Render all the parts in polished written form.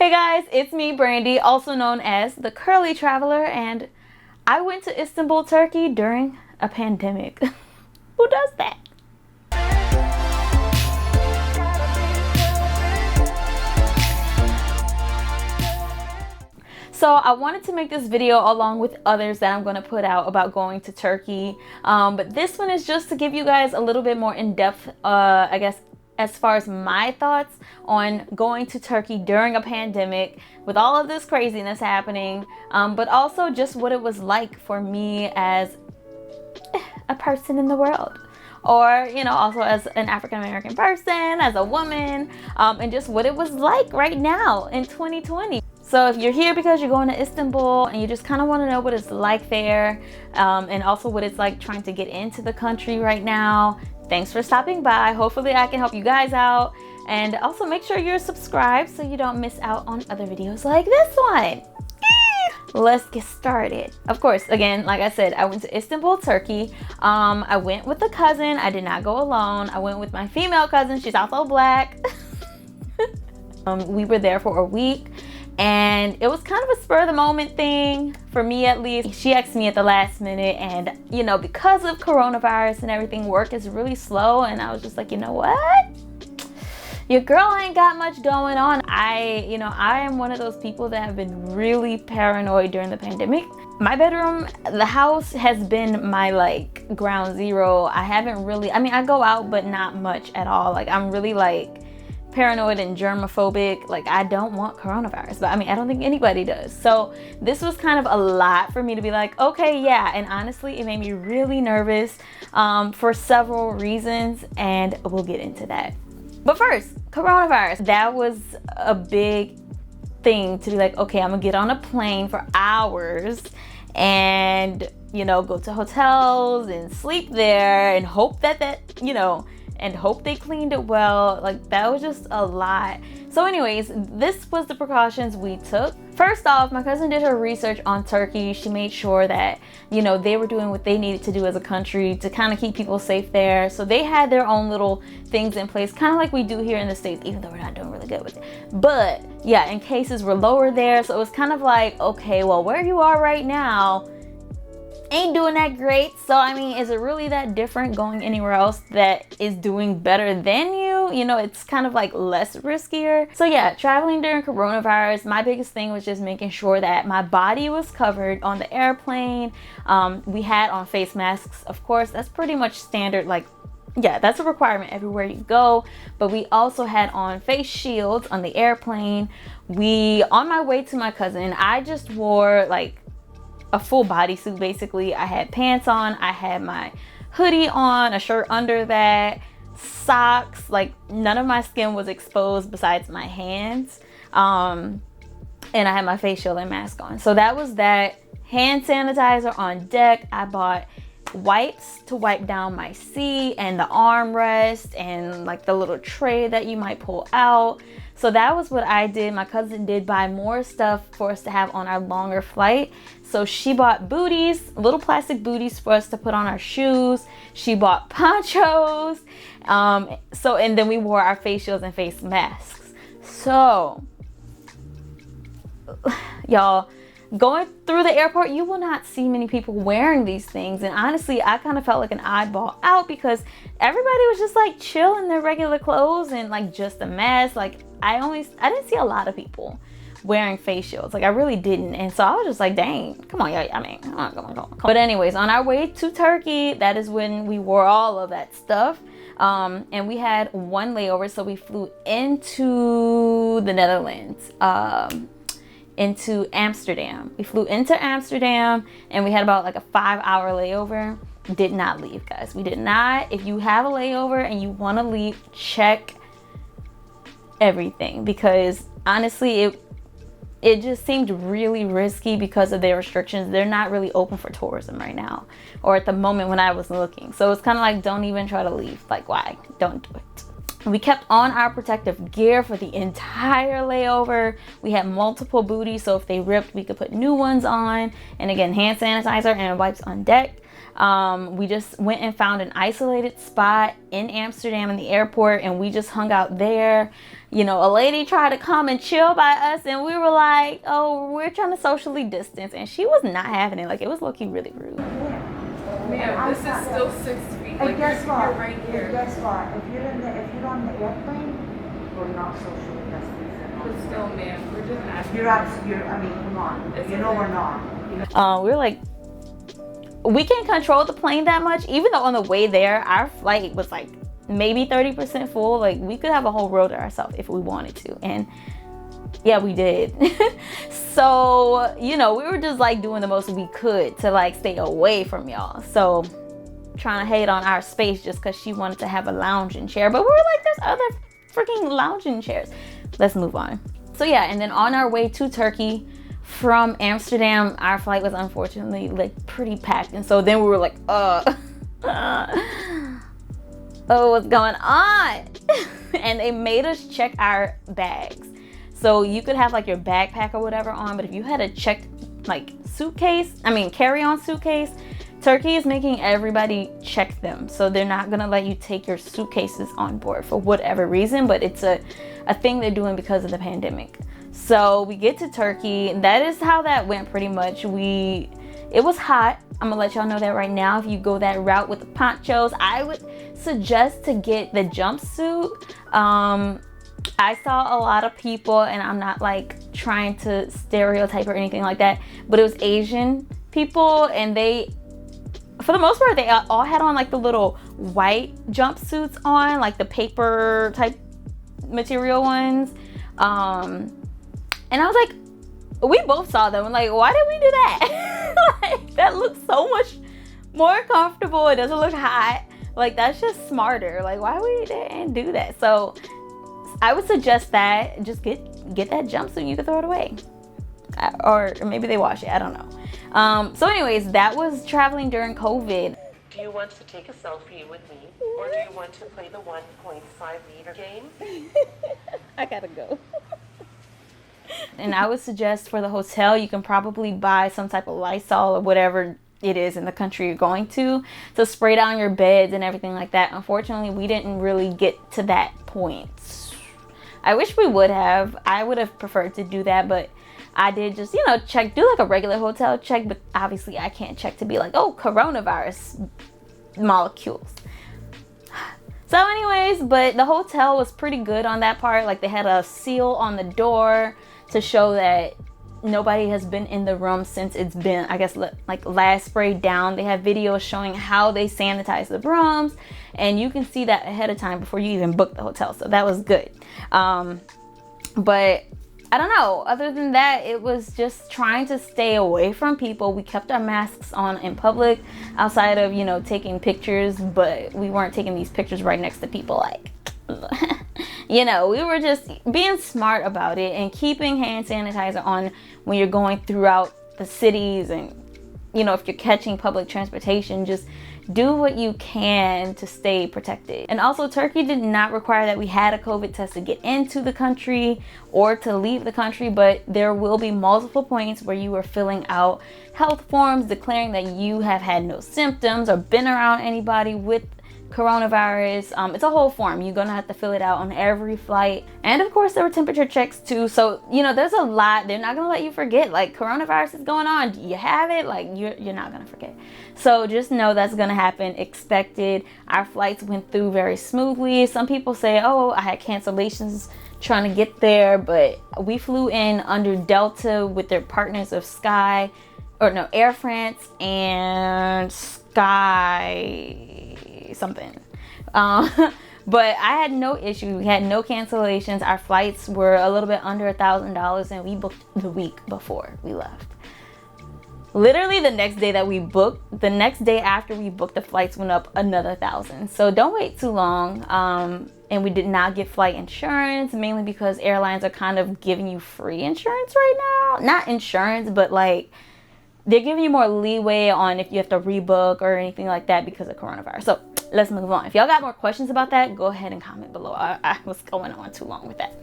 Hey guys, it's me, Brandy, also known as the Curly Traveler, and I went to Istanbul, Turkey during a pandemic. Who does that? So I wanted to make this video along with others that I'm going to put out about going to Turkey. But this one is just to give you guys a little bit more in-depth, I guess, as far as my thoughts on going to Turkey during a pandemic with all of this craziness happening, but also just what it was like for me as a person in the world, or also as an African-American person, as a woman, and just what it was like right now in 2020. So if you're here because you're going to Istanbul and you just kind of want to know what it's like there, and also what it's like trying to get into the country right now, thanks for stopping by. Hopefully I can help you guys out. And also make sure you're subscribed so you don't miss out on other videos like this one. Let's get started. Of course, again, like I said, I went to Istanbul, Turkey. I went with a cousin. I did not go alone. I went with my female cousin. She's also black. We were there for a week. And it was kind of a spur of the moment thing for me, at least. She asked me at the last minute, and because of coronavirus and everything, work is really slow. And I was just like, you know what? Your girl ain't got much going on. I am one of those people that have been really paranoid during the pandemic. My bedroom, the house has been my ground zero. I haven't really, I go out, but not much at all. I'm really paranoid and germophobic. I don't want coronavirus, but I don't think anybody does. So this was kind of a lot for me to be like, okay, yeah. And honestly, it made me really nervous for several reasons, and we'll get into that. But first, coronavirus. That was a big thing to be like, okay, I'm gonna get on a plane for hours and go to hotels and sleep there and hope and hope they cleaned it well. That was just a lot. So anyways, this was the precautions we took. First off, my cousin did her research on Turkey. She made sure that, they were doing what they needed to do as a country to kind of keep people safe there. So they had their own little things in place, kind of like we do here in the States, even though we're not doing really good with it. But yeah, and cases were lower there. So it was kind of like, okay, well, where you are right now ain't doing that great. So is it really that different going anywhere else that is doing better than you? It's kind of less riskier. So yeah, traveling during coronavirus, my biggest thing was just making sure that my body was covered on the airplane. We had on face masks, of course. That's pretty much standard. Yeah, that's a requirement everywhere you go. But we also had on face shields on the airplane. On my way to my cousin, I just wore a full bodysuit basically. I had pants on, I had my hoodie on, a shirt under that, socks. None of my skin was exposed besides my hands. And I had my face shield and mask on. So that was that. Hand sanitizer on deck. I bought wipes to wipe down my seat and the armrest and the little tray that you might pull out. So that was what I did. My cousin did buy more stuff for us to have on our longer flight. So she bought booties, little plastic booties for us to put on our shoes. She bought ponchos. And then we wore our face shields and face masks. So y'all, going through the airport, you will not see many people wearing these things. And honestly, I kind of felt like an oddball out because everybody was just chill in their regular clothes and just a mask. I didn't see a lot of people wearing face shields. I really didn't. And so I was just like, dang, come on, y'all. Come on. But anyways, on our way to Turkey, that is when we wore all of that stuff. And we had one layover. So we flew into the Netherlands, into Amsterdam. We flew into Amsterdam and we had about a 5-hour layover. Did not leave, guys. We did not. If you have a layover and you want to leave, check everything, because honestly, it just seemed really risky because of their restrictions. They're not really open for tourism right now, or at the moment when I was looking. So it's kind of don't even try to leave. Why? Don't do it. We kept on our protective gear for the entire layover. We had multiple booties, so if they ripped, we could put new ones on. And again, hand sanitizer and wipes on deck. We just went and found an isolated spot in Amsterdam in the airport, and we just hung out there. You know, a lady tried to come and chill by us, and we were like, oh, we're trying to socially distance, and she was not having it. Like, it was low-key really rude. Ma'am, this is still 6 feet. Like, guess what? You're right here. Guess what? If you're on the airplane, we're not socially distancing. But still, ma'am, we're just asking. I mean, come on. It's you know okay. we're not. We were like, we can't control the plane that much, even though on the way there, our flight was like maybe 30% full. Like, we could have a whole row to ourselves if we wanted to. And yeah, we did. So, you know, we were just like doing the most we could to like stay away from y'all. So trying to hate on our space just because she wanted to have a lounging chair. But we were like, there's other freaking lounging chairs. Let's move on. So yeah, and then on our way to Turkey from Amsterdam, our flight was unfortunately like pretty packed. And so then we were like, oh, what's going on? And they made us check our bags. So you could have like your backpack or whatever on, but if you had a checked like carry-on suitcase, Turkey is making everybody check them. So they're not gonna let you take your suitcases on board for whatever reason, but it's a thing they're doing because of the pandemic. So we get to Turkey. That is how that went pretty much. It was hot. I'm gonna let y'all know that right now. If you go that route with the ponchos, I would suggest to get the jumpsuit. I saw a lot of people, and I'm not like trying to stereotype or anything like that, but it was Asian people, and they, for the most part, they all had on like the little white jumpsuits on, like the paper type material ones. And I was like, we both saw them. I'm like, why did we do that? Like, that looks so much more comfortable. It doesn't look hot. Like, that's just smarter. Like, why we didn't do that? So I would suggest that just get that jumpsuit. You can throw it away, or maybe they wash it. I don't know. So anyways, that was traveling during COVID. Do you want to take a selfie with me, or do you want to play the 1.5 meter game? I gotta go. And I would suggest for the hotel, you can probably buy some type of Lysol or whatever it is in the country you're going to spray down your beds and everything like that. Unfortunately, we didn't really get to that point. I wish we would have. I would have preferred to do that, but I did just, check, do like a regular hotel check, but obviously I can't check to be like, oh, coronavirus molecules. So anyways, but the hotel was pretty good on that part. Like, they had a seal on the door to show that nobody has been in the room since it's been, I guess, like last sprayed down. They have videos showing how they sanitize the rooms, and you can see that ahead of time before you even book the hotel. So that was good. But I don't know. Other than that, it was just trying to stay away from people. We kept our masks on in public outside of, taking pictures, but we weren't taking these pictures right next to people like, we were just being smart about it and keeping hand sanitizer on when you're going throughout the cities. And, if you're catching public transportation, just do what you can to stay protected. And also, Turkey did not require that we had a COVID test to get into the country or to leave the country, but there will be multiple points where you are filling out health forms declaring that you have had no symptoms or been around anybody with coronavirus. It's a whole form. You're gonna have to fill it out on every flight. And of course, there were temperature checks too. So, there's a lot. They're not gonna let you forget. Like, coronavirus is going on. You have it. Like, you're not gonna forget. So just know that's gonna happen. Expected. Our flights went through very smoothly. Some people say, oh, I had cancellations trying to get there, but we flew in under Delta with their partners of Air France and Sky something. But I had no issue. We had no cancellations. Our flights were a little bit under $1,000, and we booked the week before we left. Literally the next day after we booked, the flights went up another $1,000. So don't wait too long. And we did not get flight insurance, mainly because airlines are kind of giving you free insurance right now. Not insurance, but like, they're giving you more leeway on if you have to rebook or anything like that because of coronavirus. So let's move on. If y'all got more questions about that, go ahead and comment below. I was going on too long with that.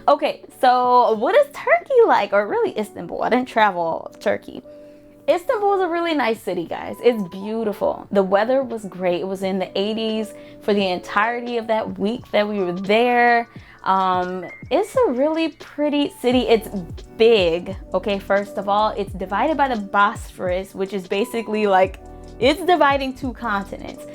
Okay, so what is Turkey like? Or really Istanbul? I didn't travel Turkey. Istanbul is a really nice city, guys. It's beautiful. The weather was great. It was in the 80s for the entirety of that week that we were there. It's a really pretty city. It's big. Okay, first of all, it's divided by the Bosphorus, which is basically like, it's dividing 2 continents.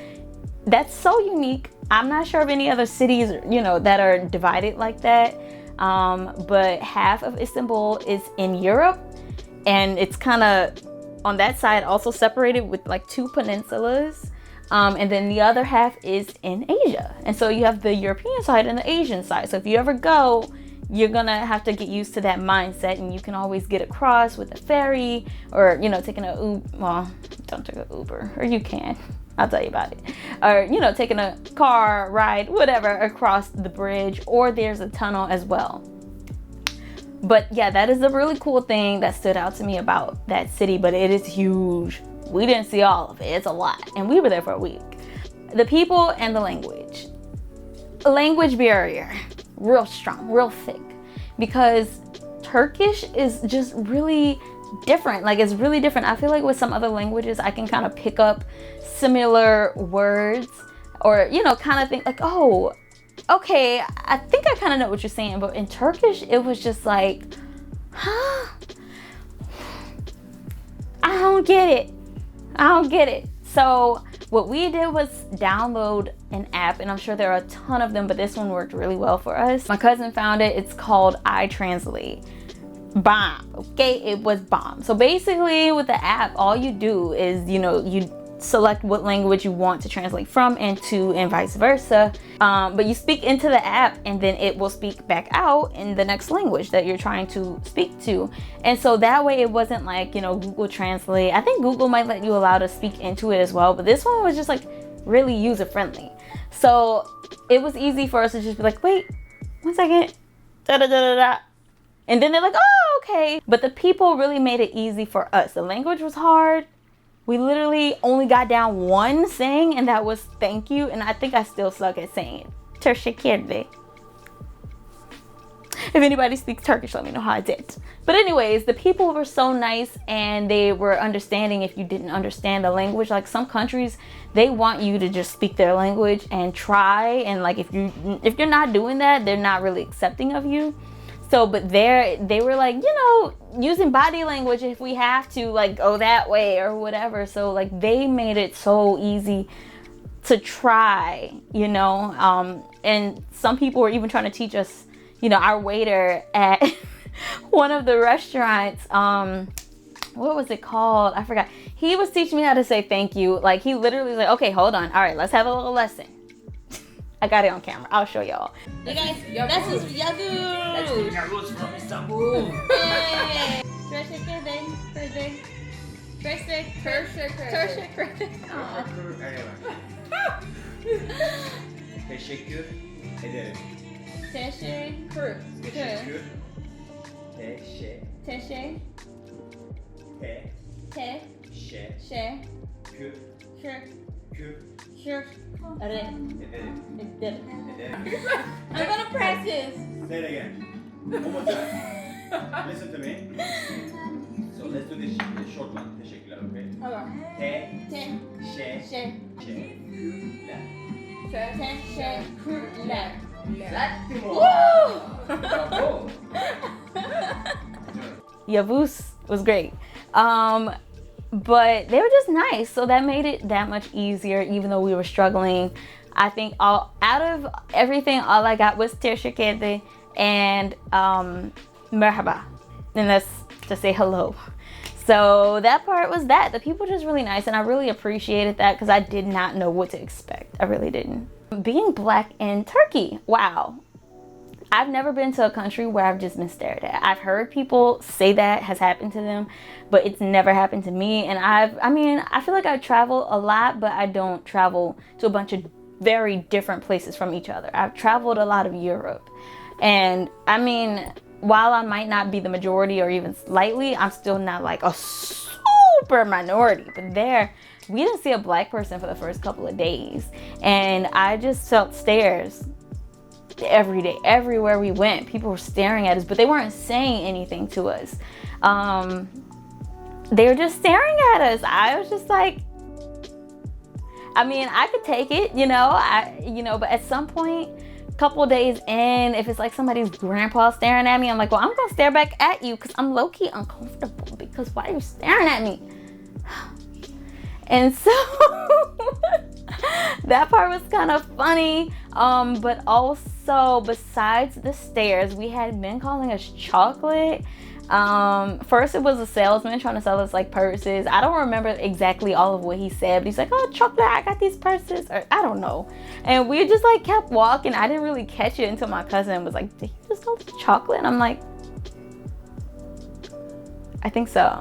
That's so unique. I'm not sure of any other cities, you know, that are divided like that. But half of Istanbul is in Europe, and it's kind of on that side also separated with like 2 peninsulas. And then the other half is in Asia. And so you have the European side and the Asian side. So if you ever go, you're gonna have to get used to that mindset, and you can always get across with a ferry, or, you know, taking a Uber. Well, don't take an Uber, or you can. I'll tell you about it. Or, you know, taking a car ride, whatever, across the bridge, or there's a tunnel as well. But yeah, that is a really cool thing that stood out to me about that city, but it is huge. We didn't see all of it. It's a lot. And we were there for a week. The people and the language. Language barrier, real strong, real thick. Because Turkish is just really different. Like, it's really different. I feel like with some other languages, I can kind of pick up similar words, or, you know, kind of think like, oh, okay, I think I kind of know what you're saying. But in Turkish, it was just like, huh? I don't get it. I don't get it. So what we did was download an app, and I'm sure there are a ton of them, but this one worked really well for us. My cousin found it. It's called iTranslate. Bomb. Okay, it was bomb. So basically with the app, all you do is, you know, you select what language you want to translate from and to, and vice versa. But you speak into the app, and then it will speak back out in the next language that you're trying to speak to. And so that way it wasn't like, you know, Google Translate. I think Google might let you allow to speak into it as well, but this one was just like really user friendly. So it was easy for us to just be like, wait, 1 second, da da da da da. And then they're like, oh, okay. But the people really made it easy for us. The language was hard. We literally only got down 1 saying, and that was thank you. And I think I still suck at saying it. Teşekkür. If anybody speaks Turkish, let me know how I did. But anyways, the people were so nice, and they were understanding if you didn't understand the language. Like, some countries, they want you to just speak their language and try. And like, if you're not doing that, they're not really accepting of you. So, but they were like, you know, using body language if we have to, like, go that way or whatever. So like, they made it so easy to try, you know. And some people were even trying to teach us, you know, our waiter at one of the restaurants, what was it called? I forgot. He was teaching me how to say thank you. Like, he literally was like, okay, hold on. All right, let's have a little lesson. I got it on camera. I'll show y'all. You guys, that's his Yabu. That's the roots from Istanbul. Hey. Teşekkür ederim. Teşekkür. Teşekkür. I'm gonna practice. Say it again. One more time. Listen to me. So let's do this short one. Teşekkürler, okay? Teşekkürler. Bravo. Yavuz was great. But they were just nice, so that made it that much easier, even though we were struggling. I think out of everything, all I got was teşekkür and merhaba, and that's to say hello. So that part was that. The people were just really nice, and I really appreciated that, because I did not know what to expect. I really didn't. Being Black in Turkey, wow. I've never been to a country where I've just been stared at. I've heard people say that has happened to them, but it's never happened to me. And I feel like I travel a lot, but I don't travel to a bunch of very different places from each other. I've traveled a lot of Europe. And I mean, while I might not be the majority or even slightly, I'm still not like a super minority. But there, we didn't see a Black person for the first couple of days. And I just felt stares every day. Everywhere we went, people were staring at us, but they weren't saying anything to us. they were just staring at us. I was just like, I mean, I could take it, but at some point, a couple of days in, if it's like somebody's grandpa staring at me, I'm like, well, I'm gonna stare back at you because I'm low-key uncomfortable, because why are you staring at me? And so that part was kind of funny. But also, besides the stares, we had men calling us chocolate. First it was a salesman trying to sell us like purses. I don't remember exactly all of what he said, but he's like, oh, chocolate, I got these purses, or I don't know. And we just like kept walking. I didn't really catch it until my cousin was like, did he just call it chocolate? And I'm like, I think so.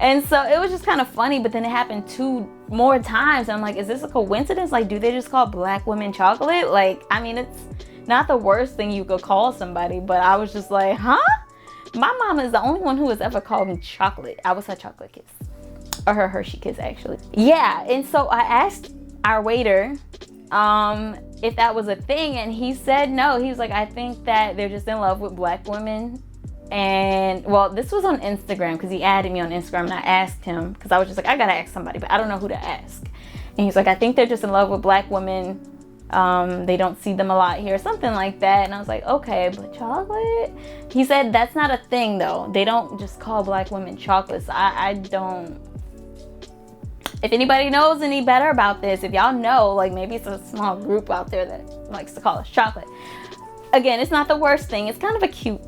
And so it was just kind of funny, but then it happened 2 more times. And I'm like, is this a coincidence? Like, do they just call black women chocolate? Like, I mean, it's not the worst thing you could call somebody, but I was just like, huh? My mom is the only one who has ever called me chocolate. I was her chocolate kiss, or her Hershey kiss, actually. Yeah, and so I asked our waiter if that was a thing, and he said no. He was like, I think that they're just in love with black women. And well, this was on Instagram, because he added me on Instagram, and I asked him, because I was just like, I gotta ask somebody, but I don't know who to ask. And he's like, I think they're just in love with black women. They don't see them a lot here, something like that. And I was like, okay, but chocolate? He said that's not a thing though. They don't just call black women chocolates. I don't. If anybody knows any better about this, if y'all know, like maybe it's a small group out there that likes to call us chocolate. Again, it's not the worst thing. It's kind of a cute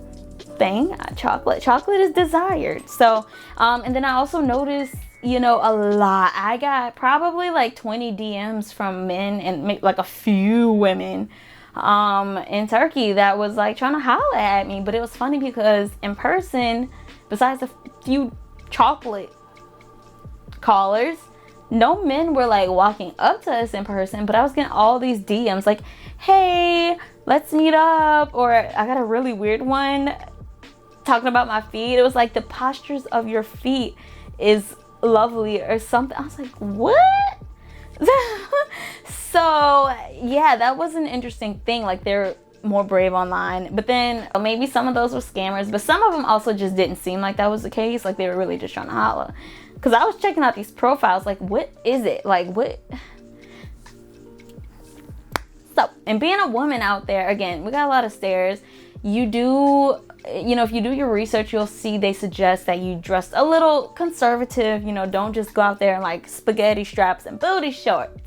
thing. Chocolate is desired. So and then I also noticed, a lot. I got probably like 20 DMs from men and like a few women in Turkey that was like trying to holler at me. But it was funny because in person, besides a few chocolate callers, no men were like walking up to us in person. But I was getting all these DMs like, hey, let's meet up. Or I got a really weird one talking about my feet. It was like, the postures of your feet is lovely or something. I was like, what? So yeah, that was an interesting thing. Like, they're more brave online, but then maybe some of those were scammers, but some of them also just didn't seem like that was the case. Like, they were really just trying to holler, because I was checking out these profiles like, what is it, like, what? So, and being a woman out there, again, we got a lot of stares. You do, if you do your research, you'll see they suggest that you dress a little conservative. Don't just go out there in like spaghetti straps and booty shorts.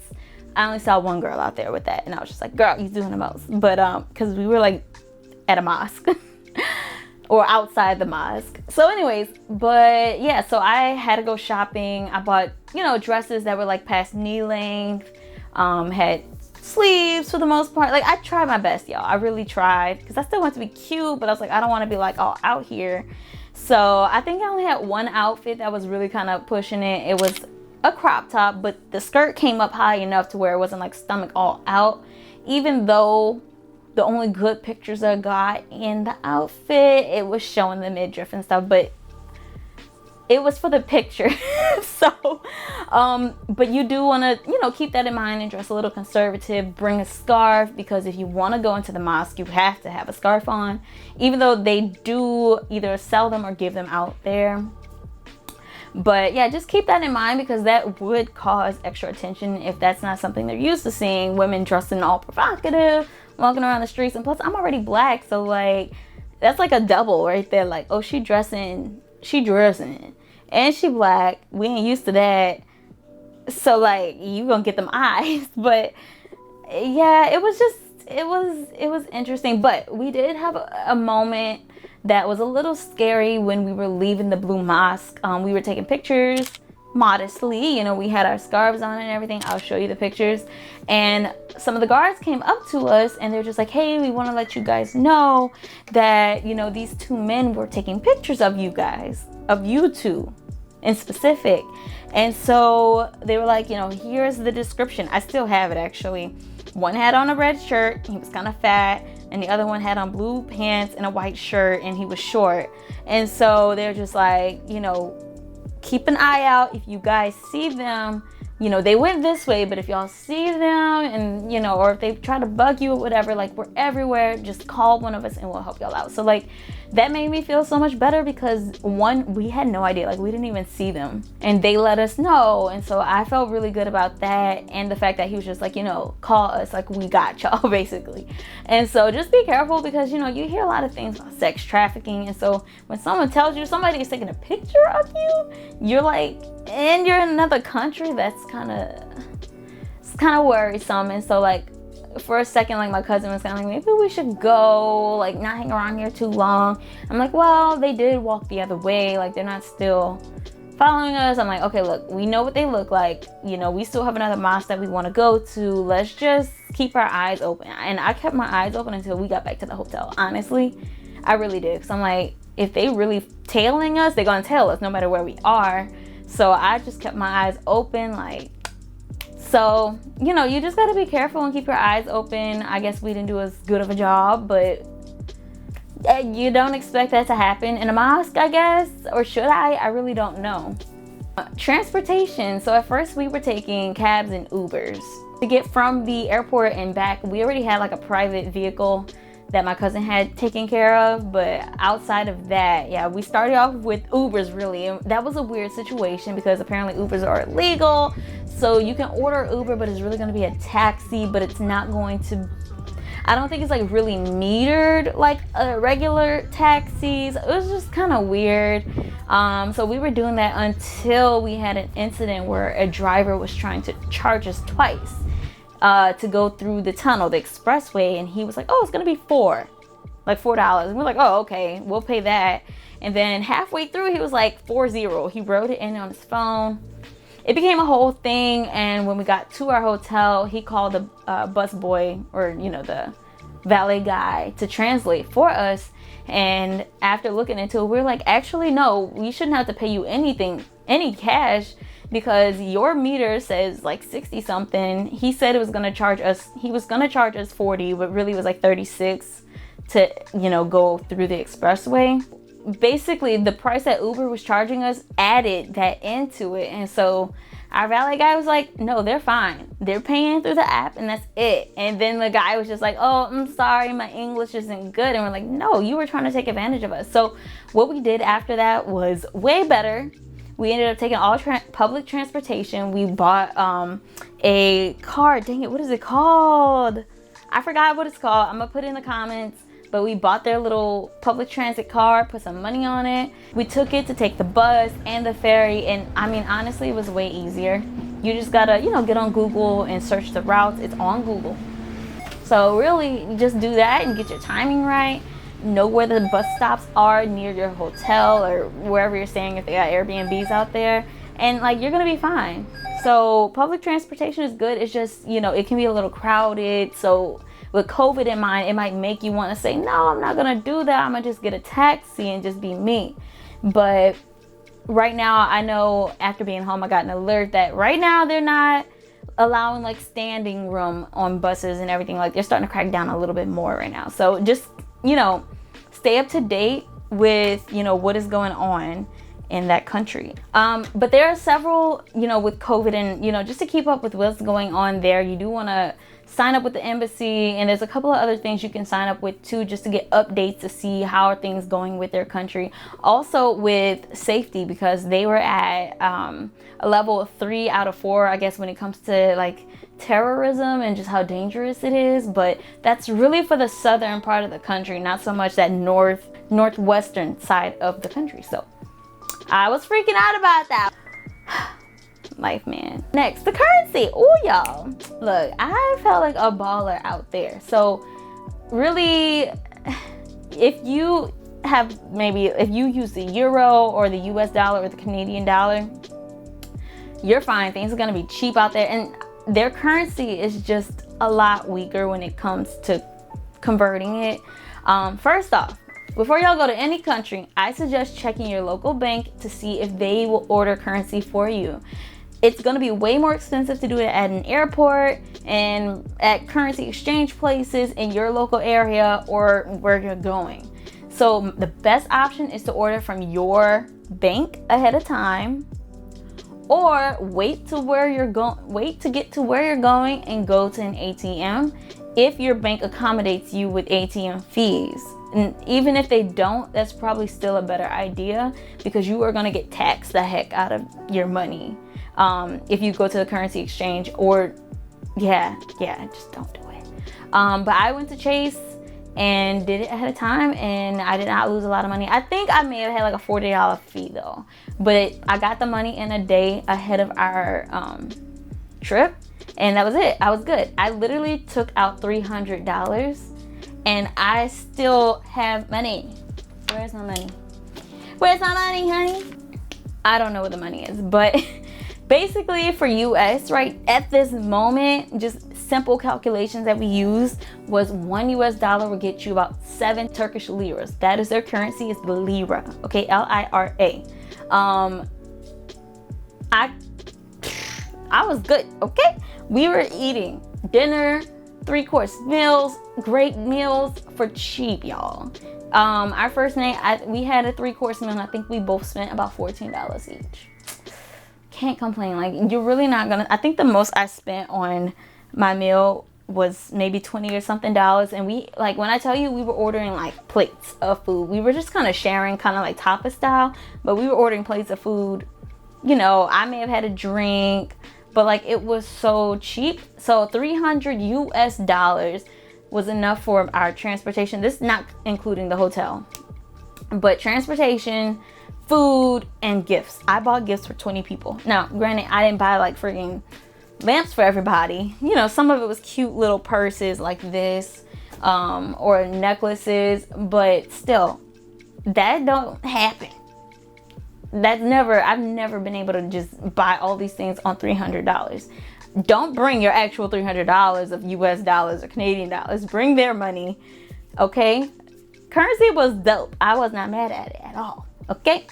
I only saw one girl out there with that, and I was just like, girl, you're doing the most. But because we were like at a mosque or outside the mosque. So anyways, but yeah, so I had to go shopping. I bought, dresses that were like past knee length, had sleeves for the most part. Like, I tried my best, y'all. I really tried, because I still want to be cute, but I was like, I don't want to be like all out here. So I think I only had one outfit that was really kind of pushing it. It was a crop top, but the skirt came up high enough to where it wasn't like stomach all out, even though the only good pictures I got in the outfit, it was showing the midriff and stuff, but it was for the picture. So but you do want to keep that in mind and dress a little conservative. Bring a scarf, because if you want to go into the mosque, you have to have a scarf on, even though they do either sell them or give them out there. But yeah, just keep that in mind, because that would cause extra attention if that's not something they're used to seeing, women dressing all provocative, walking around the streets. And plus, I'm already black, so like, that's like a double right there. Like, oh, she dressing, and she black. We ain't used to that. So like, you gonna get them eyes. But yeah, it was interesting. But we did have a moment that was a little scary when we were leaving the Blue Mosque. We were taking pictures modestly. We had our scarves on and everything. I'll show you the pictures. And some of the guards came up to us, and they're just like, hey, we want to let you guys know that, these 2 men were taking pictures of you guys, of you 2 in specific. And so they were like, here's the description. I still have it, actually. One had on a red shirt, he was kind of fat, and the other one had on blue pants and a white shirt, and he was short. And so they're just like, keep an eye out. If you guys see them, they went this way, but if y'all see them and, or if they try to bug you or whatever, like, we're everywhere, just call one of us and we'll help y'all out. So like, that made me feel so much better because one, we had no idea, like we didn't even see them and they let us know. And so I felt really good about that, and the fact that he was just like, you know, call us, like we got y'all basically. And so just be careful because, you know, you hear a lot of things about sex trafficking, and so when someone tells you somebody is taking a picture of you, you're like, and you're in another country, that's kind of worrisome. And so like for a second, like my cousin was kind of like, maybe we should go, like not hang around here too long. I'm like, well, they did walk the other way, like they're not still following us. I'm like, okay, look, we know what they look like, you know, we still have another mosque that we want to go to, let's just keep our eyes open. And I kept my eyes open until we got back to the hotel, honestly. I really did, because I'm like, if they really tailing us, they're gonna tail us no matter where we are. So I just kept my eyes open, like. So, you know, you just got to be careful and keep your eyes open. I guess we didn't do as good of a job, but you don't expect that to happen in a mosque, I guess. Or should I? I really don't know. Transportation. So at first we were taking cabs and Ubers. To get from the airport and back, we already had like a private vehicle that my cousin had taken care of. But outside of that, yeah, we started off with Ubers really. And that was a weird situation because apparently Ubers are illegal. So you can order Uber, but it's really going to be a taxi, but it's not going to, I don't think it's like really metered like a regular taxis. It was just kind of weird. So we were doing that until we had an incident where a driver was trying to charge us twice to go through the tunnel, the expressway. And he was like, oh, it's going to be $4. And we're like, oh, okay, we'll pay that. And then halfway through, he was like 40. He wrote it in on his phone. It became a whole thing, and when we got to our hotel, he called the bus boy, or you know, the valet guy, to translate for us. And after looking into it, we're like, actually no, we shouldn't have to pay you anything, any cash, because your meter says like 60 something. He said it was gonna charge us, he was gonna charge us 40, but really it was like 36 to, you know, go through the expressway. Basically the price that Uber was charging us added that into it. And so our valet guy was like, no, they're fine, they're paying through the app and that's it. And then the guy was just like, oh, I'm sorry, my English isn't good. And we're like, no, you were trying to take advantage of us. So what we did after that was way better. We ended up taking all public transportation. We bought a car, dang it, what is it called? I forgot what it's called. I'm gonna put it in the comments. But we bought their little public transit card, put some money on it. We took it to take the bus and the ferry. And I mean, honestly, it was way easier. You just gotta, you know, get on Google and search the routes. It's on Google. So really just do that and get your timing right. Know where the bus stops are near your hotel or wherever you're staying, if they got Airbnbs out there. And like, you're gonna be fine. So public transportation is good. It's just, you know, it can be a little crowded. So with COVID in mind, it might make you want to say, no, I'm not gonna do that. I'm gonna just get a taxi and just be me. But right now, I know after being home, I got an alert that right now they're not allowing like standing room on buses and everything. Like they're starting to crack down a little bit more right now. So just, you know, stay up to date with, you know, what is going on in that country. But there are several, you know, with COVID and, you know, just to keep up with what's going on there, you do want to sign up with the embassy, and there's a couple of other things you can sign up with too, just to get updates to see how are things going with their country. Also with safety, because they were at a level of 3 out of 4, I guess, when it comes to like terrorism and just how dangerous it is. But that's really for the southern part of the country, not so much that northwestern side of the country. So I was freaking out about that. Life, man. Next, the currency. Oh, y'all, look, I felt like a baller out there. So really, if you use the euro or the US dollar or the Canadian dollar, you're fine. Things are gonna be cheap out there, and their currency is just a lot weaker when it comes to converting it. First off, before y'all go to any country, I suggest checking your local bank to see if they will order currency for you. It's going to be way more expensive to do it at an airport and at currency exchange places in your local area or where you're going. So the best option is to order from your bank ahead of time, or wait to get to where you're going and go to an ATM if your bank accommodates you with ATM fees. And even if they don't, that's probably still a better idea, because you are going to get taxed the heck out of your money if you go to the currency exchange. Or just don't do it. But I went to Chase and did it ahead of time, and I did not lose a lot of money. I think I may have had like a $40 fee though, but I got the money in a day ahead of our trip, and that was it. I was good. I literally took out $300 and I still have money. Where's my money? Where's my money, honey? I don't know what the money is, but basically for US right at this moment, just simple calculations that we used was $1 would get you about 7 Turkish liras. That is their currency, is the lira. Okay, Lira. I was good. Okay, we were eating dinner, 3-course meals, great meals for cheap, y'all. Our first night we had a 3-course meal, and I think we both spent about $14 each. Can't complain. Like, you're really not gonna. I think the most I spent on my meal was maybe $20 or something. And we, like, when I tell you we were ordering like plates of food, we were just kind of sharing, kind of like tapas style, but we were ordering plates of food. You know, I may have had a drink, but like it was so cheap. So $300 was enough for our transportation. This is not including the hotel, but transportation, food, and gifts. I bought gifts for 20 people. Now, granted, I didn't buy like friggin' lamps for everybody. You know, some of it was cute little purses like this, or necklaces, but still, that don't happen. I've never been able to just buy all these things on $300. Don't bring your actual $300 of US dollars or Canadian dollars. Bring their money, okay? Currency was dope. I was not mad at it at all, okay?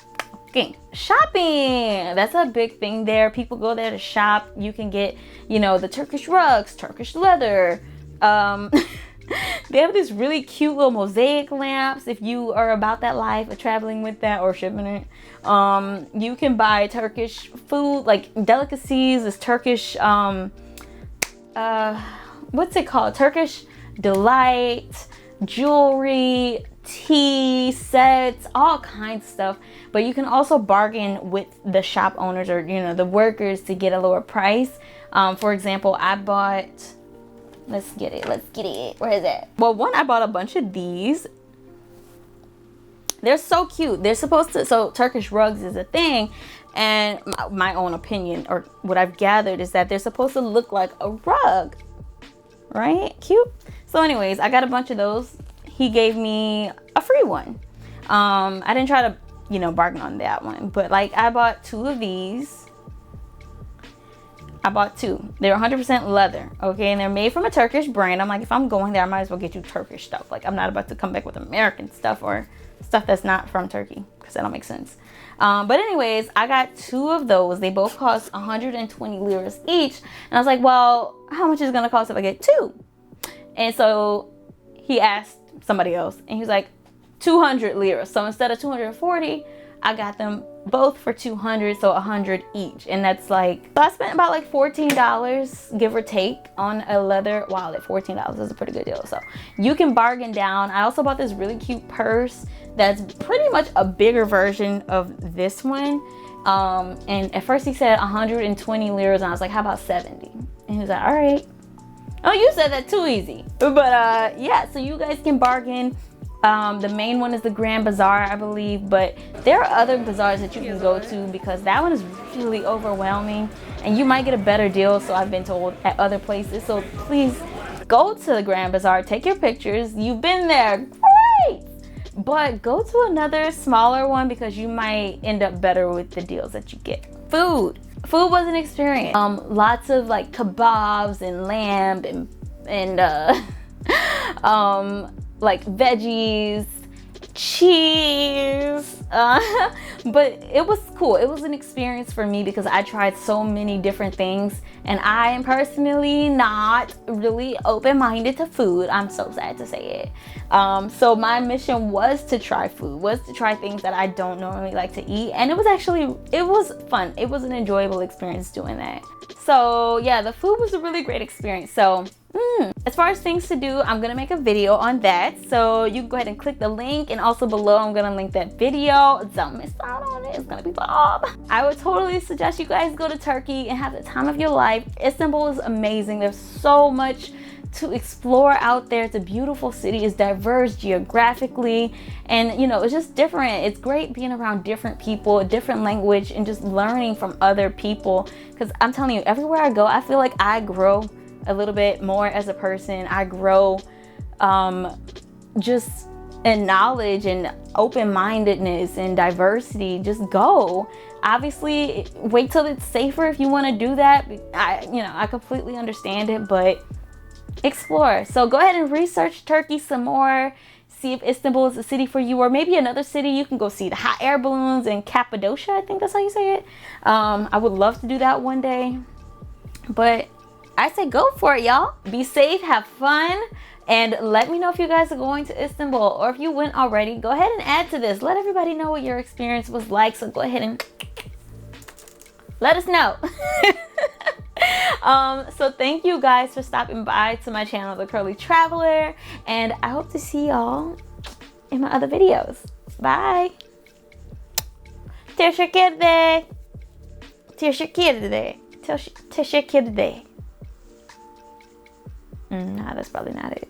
Okay, shopping. That's a big thing there. People go there to shop. You can get, you know, the Turkish rugs, Turkish leather. They have these really cute little mosaic lamps if you are about that life of traveling with that or shipping it. You can buy Turkish food, like delicacies, this Turkish, what's it called? Turkish delight, jewelry, tea sets, all kinds of stuff. But you can also bargain with the shop owners or, you know, the workers to get a lower price. For example, I bought, let's get it. Where is it? Well, one, I bought a bunch of these. They're so cute. They're supposed to, so Turkish rugs is a thing. And my own opinion, or what I've gathered, is that they're supposed to look like a rug. Right? Cute. So anyways, I got a bunch of those. He gave me a free one. I didn't try to, you know, bargain on that one. But like, I bought 2 of these. I bought 2. They're 100% leather, okay? And they're made from a Turkish brand. I'm like, if I'm going there, I might as well get you Turkish stuff. Like, I'm not about to come back with American stuff or stuff that's not from Turkey, because that don't make sense. But anyways, I got 2 of those. They both cost 120 liras each. And I was like, well, how much is it going to cost if I get 2? And so he asked somebody else, and he was like, 200 liras. So instead of 240, I got them both for 200, so 100 each. And that's like, so I spent about like $14, give or take, on a leather wallet. $14 is a pretty good deal. So you can bargain down. I also bought this really cute purse that's pretty much a bigger version of this one. And at first he said 120 liras, and I was like, how about 70? And he was like, all right. Oh, you said that too easy. But yeah, so you guys can bargain. The main one is the Grand Bazaar, I believe, but there are other bazaars that you can go to, because that one is really overwhelming and you might get a better deal, so I've been told, at other places. So please go to the Grand Bazaar, take your pictures. You've been there, great! But go to another smaller one, because you might end up better with the deals that you get. Food was an experience. Lots of like kebabs and lamb and like veggies, cheese, but it was cool. It was an experience for me because I tried so many different things, and I am personally not really open-minded to food. I'm so sad to say it. So my mission was to try food, was to try things that I don't normally like to eat, and it was fun. It was an enjoyable experience doing that. So yeah, the food was a really great experience. So As far as things to do, I'm gonna make a video on that, so you can go ahead and click the link, and also below I'm gonna link that video. Don't miss out on it, it's gonna be bomb. I would totally suggest you guys go to Turkey and have the time of your life. Istanbul is amazing. There's so much to explore out there. It's a beautiful city. It's diverse geographically, and you know, it's just different. It's great being around different people, a different language, and just learning from other people, because I'm telling you, everywhere I go, I feel like I grow a little bit more as a person. I grow just in knowledge and open-mindedness and diversity. Just go. Obviously, wait till it's safer if you want to do that. I completely understand it, but explore. So go ahead and research Turkey some more. See if Istanbul is a city for you, or maybe another city. You can go see the hot air balloons in Cappadocia. I think that's how you say it. I would love to do that one day, but I say go for it, y'all. Be safe, have fun, and let me know if you guys are going to Istanbul, or if you went already. Go ahead and add to this. Let everybody know what your experience was like. So go ahead and let us know. So thank you guys for stopping by to my channel, The Curly Traveler, and I hope to see y'all in my other videos. Bye. Teşekkür. Nah, that's probably not it.